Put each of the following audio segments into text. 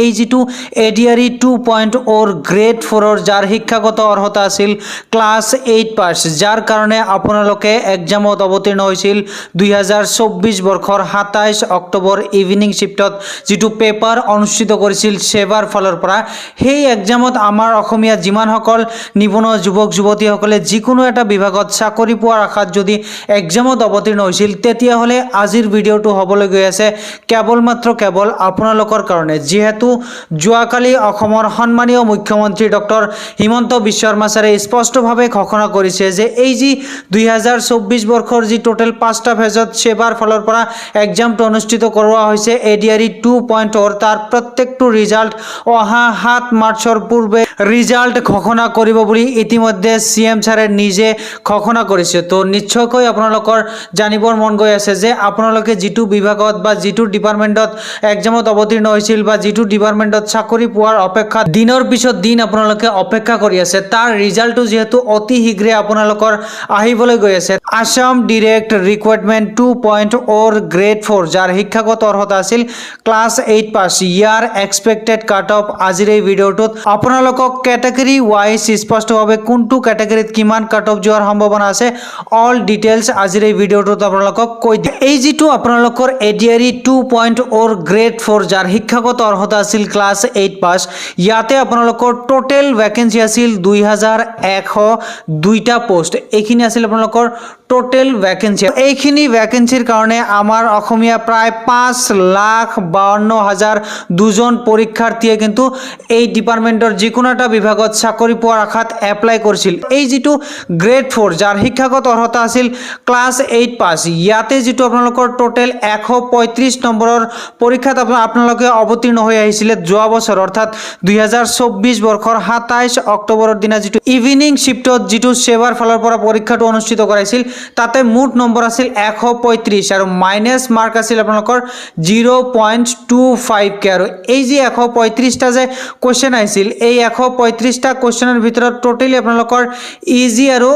এই যেটো ADRE 2.0 grade 4 যাৰ শিক্ষাগত অৰ্হতা আছিল ক্লাছ 8 পাছ যাৰ কাৰণে আপোনালোকে এক্সামত অৱতীৰ্ণ হৈছিল 2024 বৰ্ষৰ 27 অক্টোবৰ ইভিনিং শিফটত যেটো পেপাৰ অনুষ্ঠিত কৰিছিল সেৱাৰ ফালৰ পৰা সেই এক্সামত আমাৰ অসমীয়া যিমানসকল নিবনুৱা যুৱক যুৱতীসকলে যিকোনো এটা বিভাগত চাকৰি পোৱাৰ আশাত যদি এক্সামত অৱতীৰ্ণ হৈছিল তেতিয়া হলে আজিৰ ভিডিওটো হ'বলৈ গৈ আছে কেৱল আপোনালোকৰ কাৰণে যেহেতু যোৱাকালি অসমৰ সন্মানীয় মুখ্যমন্ত্ৰী ডক্টৰ হিমন্ত বিশ্ব শৰ্মা ছাৰে স্পষ্টভাৱে ঘোষণা কৰিছে যে এই যি 2024 বৰ্ষৰ যি টোটাল 5টা ফেজত সেৱাৰ ফালৰ পৰা এক্সামটো অনুষ্ঠিত কৰোৱা হৈছে এডিআৰই 2.0 তাৰ প্ৰত্যেকটো ৰিজাল্ট অহা 7 মাৰ্চৰ পূৰ্বে ৰিজাল্ট ঘোষণা কৰিব বুলি ইতিমধ্যে সিএম ছাৰে নিজে ঘোষণা কৰিছে তো নিশ্চয়কৈ আপোনালোকৰ জানিবৰ মন গৈ আছে যে আপোনালোকে যেটো বিভাগত বা যেটো ডিপাৰ্টমেন্টত এক্সামত অৱতীৰ্ণ হৈছিল বা যেটো ডিপাৰ্টমেন্টত চাকৰি পোৱাৰ অপেক্ষা দিনৰ পিছত দিন আপোনালোকে অপেক্ষা কৰি আছে তাৰ ৰিজাল্টটো যেহেতু অতি শীঘ্ৰে আপোনালোকৰ আহিবলৈ গৈ আছে আসাম ডাইৰেক্ট ৰিক্ৰুটমেন্ট 2.0 গ্ৰেড 4 যাৰ শিক্ষাগত অৰ্হতা আছিল ক্লাছ 8 পাছ ইয়াৰ এক্সপেক্টেড কাট অফ আজিৰ এই ভিডিওটোত আপোনালোকক ক্যাটাগৰী ওয়াইজ স্পষ্টভাৱে কোনটো ক্যাটাগৰীত কিমান কাট অফ যোৱাৰ সম্ভাৱনা আছে অল ডিটেইলছ আজিৰ এই ভিডিওটোত আপোনালোকক কৈ দিম এই যেটো আপোনালোকৰ এডিআৰই 2.0 গ্ৰেড 4 যাৰ শিক্ষাগত অৰ্হতা আছিল ক্লাছ 8 পাছ ইয়াতে আপোনালোকৰ টোটাল ভ্যাকেন্সি আছিল 2102টা পোষ্ট এইখিনি আছিল আপোনালোকৰ টোটাল ভ্যাকেন্সি এইখিনি ভ্যাকেন্সিৰ কাৰণে আমাৰ অসমীয়া প্ৰায় 5,52,002জন পৰীক্ষাৰ্থীয়ে কিন্তু এই ডিপাৰ্টমেন্টৰ যিকোনো এটা বিভাগত চাকৰি পোৱাৰ আশাত এপ্লাই কৰিছিল এই যেটো গ্ৰেড 4 যাৰ শিক্ষাগত অৰ্হতা আছিল ক্লাছ 8 পাছ ইয়াতে যেটো আপোনালোকৰ টোটাল 135 নম্বৰৰ পৰীক্ষাত আপোনালোকে অৱতীৰ্ণ হৈ আহিছিল যোৱা বছৰ অৰ্থাৎ 2024 বৰ্ষৰ 27 অক্টোবৰৰ দিনা যেটো ইভিনিং শিফটত যেটো সেৱাৰ ফালৰ পৰা পৰীক্ষাটো অনুষ্ঠিত কৰাইছিল তাতে মুঠ নম্বৰ আছিল 135 আৰু মাইনাস মাৰ্ক আছিল আপোনালোকৰ 0.25 কে আৰু এই যে 135টা যে কোৱেশ্চন আহিছিল এই 135টা কোৱেশ্চনৰ ভিতৰত টোটালি আপোনালোকৰ ইজি আৰু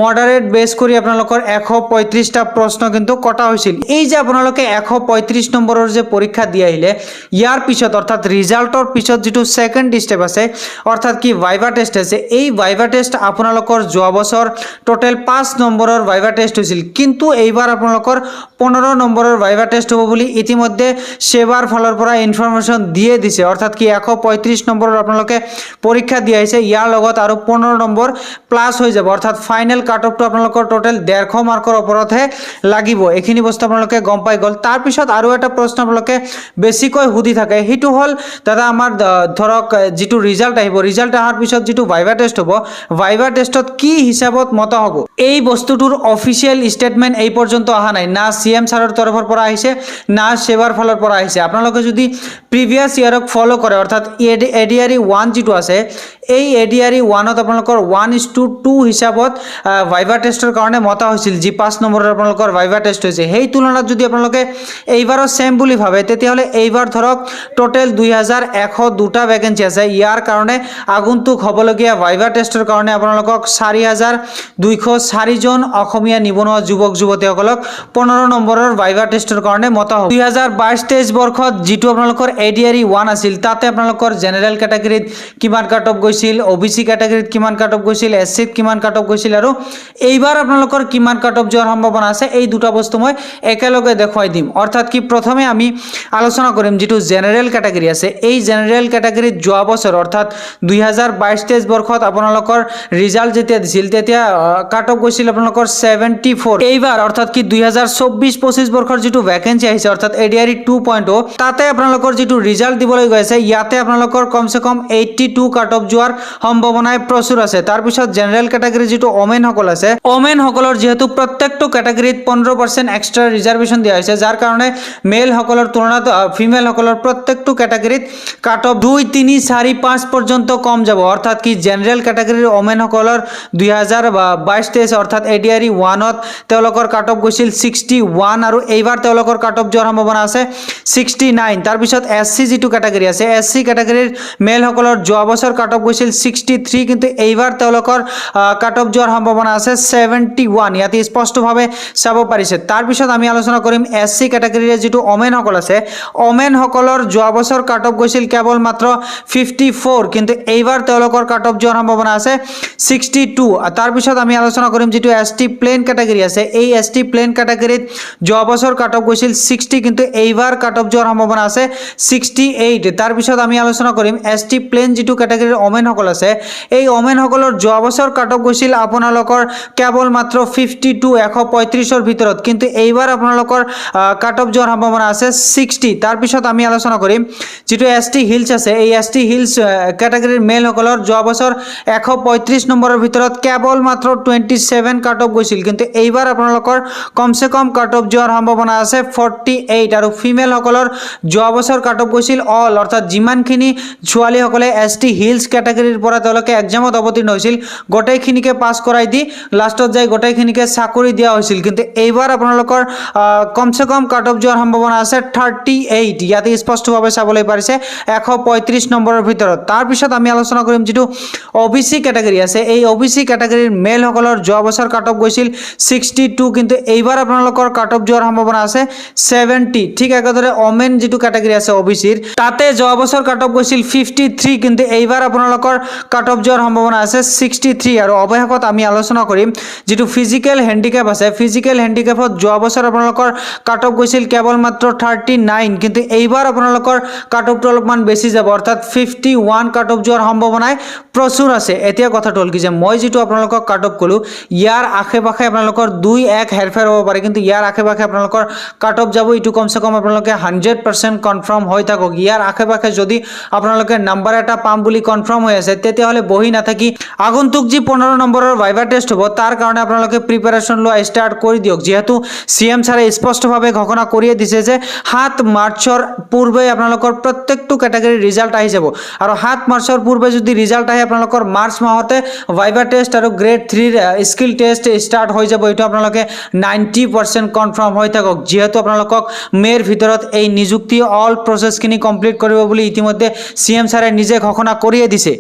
মডাৰেট বেস কৰি আপোনালোকৰ 135টা প্ৰশ্ন কিন্তু কটা হৈছিল এই যে আপোনালোকে 135 নম্বৰৰ যে পৰীক্ষা দি আহিলে ইয়াৰ পিছত অৰ্থাৎ ৰিজাল্টৰ পিছত যেটো সেকেন্ড স্টেপ আছে অৰ্থাৎ কি ভাইভা টেষ্ট আছে এই ভাইভা টেষ্ট আপোনালোকৰ যোৱা বছৰ টোটাল 5 নম্বৰৰ ভাইভা টেষ্ট হৈছিল কিন্তু এইবাৰ আপোনালোকৰ 15 নম্বৰৰ ভাইভা টেষ্ট হ'ব বুলি ইতিমধ্যে সেৱাৰ ফালৰ পৰা ইনফৰমেশন দিয়ে দিছে অৰ্থাৎ কি 135 নম্বৰৰ আপোনালোকে পৰীক্ষা দি আহিছে ইয়াৰ লগত আৰু 15 নম্বৰ প্লাস হৈ যাব অৰ্থাৎ ফাইনাল কাট অফটো আপোনালোকৰ টোটাল 150 মাৰ্কৰ ওপৰতহে লাগিব এইখিনি বস্তু আপোনালোকে গম পাই গল তাৰ পিছত আৰু এটা প্ৰশ্ন আপোনালোকে বেছিকৈ হুদি থাকে হেতু হল দাদা আমাৰ ধৰক যেটো ৰিজাল্ট আহিব ৰিজাল্ট আহাৰ পিছত যেটো ভাইভা টেষ্ট হ'ব ভাইভা টেষ্টত কি হিচাপত মত হ'ব এই বস্তুটোৰ অফিচিয়েল স্টেটমেন্ট এই পৰ্যন্ত অহা নাই না সিএম ছাৰৰ তৰফৰ পৰা আহিছে না সেৱাৰ ফালৰ পৰা আহিছে আপোনালোকে যদি প্ৰিভিয়াস ইয়াৰক ফলো কৰে অৰ্থাৎ এডিআৰই 1 যেটো আছে এই এডিআৰই 1ত আপোনালোকৰ 1:2 হিচাপত ভাইভা টেষ্টৰ কাৰণে মতা হৈছিল যি 5 নম্বৰৰ আপোনালোকৰ ভাইভা টেষ্ট হৈছে সেই তুলনাত যদি আপোনালোকে এইবাৰো সেম বুলি ভাবে তেতিয়া হলে এইবাৰ ধৰক টোটাল 2102টা ভ্যাকেন্সি আছে ইয়াৰ কাৰণে আগন্তুক হ'বলগীয়া ভাইভা টেষ্টৰ কাৰণে আপোনালোকক 4204 জন অসমীয়া নিবনুৱা যুৱক যুৱতীসকলক 15 নম্বৰৰ ভাইভা টেষ্টৰ কাৰণে মতা হ'ব 2022-23 বৰ্ষত যেটো আপোনালোকৰ এডিআৰই 1 আছিল তাতে আপোনালোকৰ জেনাৰেল ক্যাটাগৰীত কিমান কাট অফ গৈছিল ওবিসি ক্যাটাগৰীত কিমান কাট অফ গৈছিল এসসিত কিমান কাট অফ গৈছিল আৰু এইবাৰ আপোনালোকৰ কিমান কাট অফ যোৱাৰ সম্ভাৱনা আছে এই দুটা বস্তু মই একেলগে দেখুৱাই দিম অৰ্থাৎ কি প্ৰথমে আমি আলোচনা কৰিম যেটো জেনাৰেল ক্যাটাগৰী আছে এই জেনাৰেল ক্যাটাগৰীত যোৱা বছৰ অৰ্থাৎ 2022-23 বৰ্ষত আপোনালোকৰ ৰিজাল্ট যেতিয়া দিছিল তেতিয়া কাট অফ গৈছিল আপোনালোকৰ 74 এইবাৰ অৰ্থাৎ কি 2024-25 বৰ্ষৰ যেটো ভ্যাকেন্সি আহিছে অৰ্থাৎ এডিআৰই 2.0 তাতে আপোনালোকৰ যেটো ৰিজাল্ট দিবলৈ গৈ আছে ইয়াতে আপোনালোকৰ কমসে কম 82 কাট অফ যোৱাৰ সম্ভাৱনা প্ৰচুৰ আছে তাৰ পিছত জেনাৰেল ক্যাটাগৰী যেটো ওমেন সকল আছে ওমেন সকলৰ যেহেতু প্ৰত্যেকটো ক্যাটাগৰীত 15% এক্সট্ৰা ৰিজাৰ্ভেশন দিয়া হৈছে যাৰ কাৰণে মেল সকলৰ তুলনাত ফিমেল সকলৰ প্ৰত্যেকটো ক্যাটাগৰীত কাট অফ 2 3 4 5 পৰ্যন্ত কম যাব অৰ্থাৎ কি জেনাৰেল ক্যাটাগৰীৰ ওমেন সকলৰ 2022-23 অৰ্থাৎ এডিআৰই 1ত তেওঁলোকৰ কাট অফ গৈছিল 61 61 আৰু এইবাৰ তেওঁলোকৰ কাট অফ যোৱাৰ সম্ভাৱনা আছে 69 তাৰপিছত এছসি যিটো ক্যাটাগৰী আছে এছসি ক্যাটাগৰীৰ মেলসকলৰ যোৱা বছৰ কাট অফ গৈছিল 63 কিন্তু এইবাৰ তেওঁলোকৰ কাট অফ যোৱাৰ সম্ভাৱনা আছে 71 ইয়াতে স্পষ্টভাৱে চাব পাৰিছে তাৰপিছত আমি আলোচনা কৰিম এছসি ক্যাটাগৰীৰ যিটো ওমেন সকল আছে ওমেন সকলৰ যোৱা বছৰ কাট অফ গৈছিল কেৱল মাত্ৰ 54 কিন্তু এইবাৰ তেওঁলোকৰ কাট অফ যোৱাৰ সম্ভাৱনা আছে 62 তাৰপিছত আমি আলোচনা কৰিম যিটো এসটি প্লেন ক্যাটাগৰী আছে এই এসটি প্লেন ক্যাটাগৰীত যোৱা বছৰ কাট অফ গৈছিল 60 কিন্তু এইবাৰ কাট অফ যোৱাৰ সম্ভাৱনা আছে 68 তাৰপিছত আমি আলোচনা কৰিম এসটি প্লেন যিটো ক্যাটাগৰীৰ ওমেন সকল আছে এই ওমেন সকলৰ যোৱা বছৰ কাট অফ গৈছিল আপোনালোকৰ কেৱল মাত্ৰ 52 135 ৰ ভিতৰত কিন্তু এইবাৰ আপোনালোকৰ কাট অফ যোৱাৰ সম্ভাৱনা আছে 60 তাৰপিছত আমি আলোচনা কৰিম যেটো এসটি হিলছ আছে এই এসটি হিলছ ক্যাটাগৰীৰ মেল সকলৰ যোৱা বছৰ 135 নম্বৰৰ ভিতৰত কেৱল মাত্ৰ 27 কাট অফ গৈছিল কিন্তু এইবাৰ আপোনালোকৰ কমসে কম কাট অফ যোৱাৰ সম্ভাৱনা আছে 48 আৰু ফিমেল সকলৰ যোৱা বছৰ কাট অফ গৈছিল অল অৰ্থাৎ যিমানখিনি ছোৱালী সকলে এসটি হিলছ ক্যাটাগৰীৰ পৰা তেওঁলোকে এক্সামত অৱতীৰ্ণ হৈছিল গোটেইখিনিকে পাস কৰাই দি লাষ্টত যাই গোটেইখিনিকে চাকৰি দিয়া হৈছিল কিন্তু এইবাৰ আপোনালোকৰ কমসে কম কাট অফ যোৱাৰ সম্ভাৱনা আছে 38 ইয়াতে স্পষ্টভাৱে চাবলৈ পাৰিছে 135 নম্বৰৰ ভিতৰত তাৰপিছত আমি আলোচনা কৰিম যেটো ওবিসি ক্যাটাগৰী আছে এই ওবিসি ক্যাটাগৰীৰ মেল সকলৰ যোৱা বছৰ কাট অফ গৈছিল 62 কিন্তু এইবাৰ আপোনালোকৰ কাট অফ যোৱাৰ সম্ভাৱনা আছে 70 ঠিক একেদৰে ওমেন যেটো ক্যাটাগৰী আছে ওবিসিৰ তাতে যোৱা বছৰ কাট অফ গৈছিল 53 কিন্তু এইবাৰ আপোনালোকৰ কাট অফ যোৱাৰ সম্ভাৱনা আছে 63 আৰু অৱশেষত আমি আলোচনা কৰিম যেটো ফিজিক্যাল হ্যান্ডিক্যাপ আছে ফিজিক্যাল হ্যান্ডিক্যাপত যোৱা বছৰ আপোনালোকৰ কাট অফ গৈছিল কেৱল মাত্ৰ 39 কিন্তু এইবাৰ আপোনালোকৰ কাট অফটো অলপমান বেছি যাব অৰ্থাৎ 51 কাট অফ যোৱাৰ সম্ভাৱনাই প্ৰচুৰ আছে এতিয়া কথাটো হল কি যে মই যেটো আপোনালোকক কাট অফ কলো ইয়াৰ আশেপাশে আপোনালোকৰ 2-1 হেৰফেৰ হ'ব পাৰে কিন্তু ইয়াৰ আশেপাশে আপোনালোকৰ কাট অফ যাব ইটো কমসে কম আপোনালোকে 100% কনফাৰ্ম হৈ থাকক ইয়াৰ আশেপাশে যদি আপোনালোকে নাম্বাৰ এটা পাম বুলি কনফাৰ্ম হৈ আছে তেতিয়া হলে বহি নাথাকি আগন্তুক যি 15 নম্বৰৰ ভাইভা টেষ্ট হ'ব তাৰ কাৰণে আপোনালোকে প্ৰিপাৰেচন লোৱা ষ্টাৰ্ট কৰি দিয়ক যেহেতু সিএম ছাৰে স্পষ্টভাৱে ঘোষণা কৰিয়ে দিছে যে 7 মাৰ্চৰ পূৰ্বে আপোনালোকৰ প্ৰত্যেকটো ক্যাটাগৰীৰ ৰিজাল্ট আহি যাব আৰু 7 মাৰ্চৰ পূৰ্বে যদি ৰিজাল্ট আহে আপোনালোকৰ মাৰ্চ মাহতে ভাইভা টেষ্ট আৰু গ্ৰেড 3 স্কিল টেষ্ট ষ্টাৰ্ট হৈ যাব এটো আপোনালোকে 90% কনফাৰ্ম হৈ থাকক যেহেতু আপোনালোকক মেৰ ভিতৰত এই নিযুক্তি অল প্ৰসেছখিনি কমপ্লিট কৰিব বুলি ইতিমধ্যে সিএম ছাৰে নিজে ঘোষণা কৰিয়ে দিছে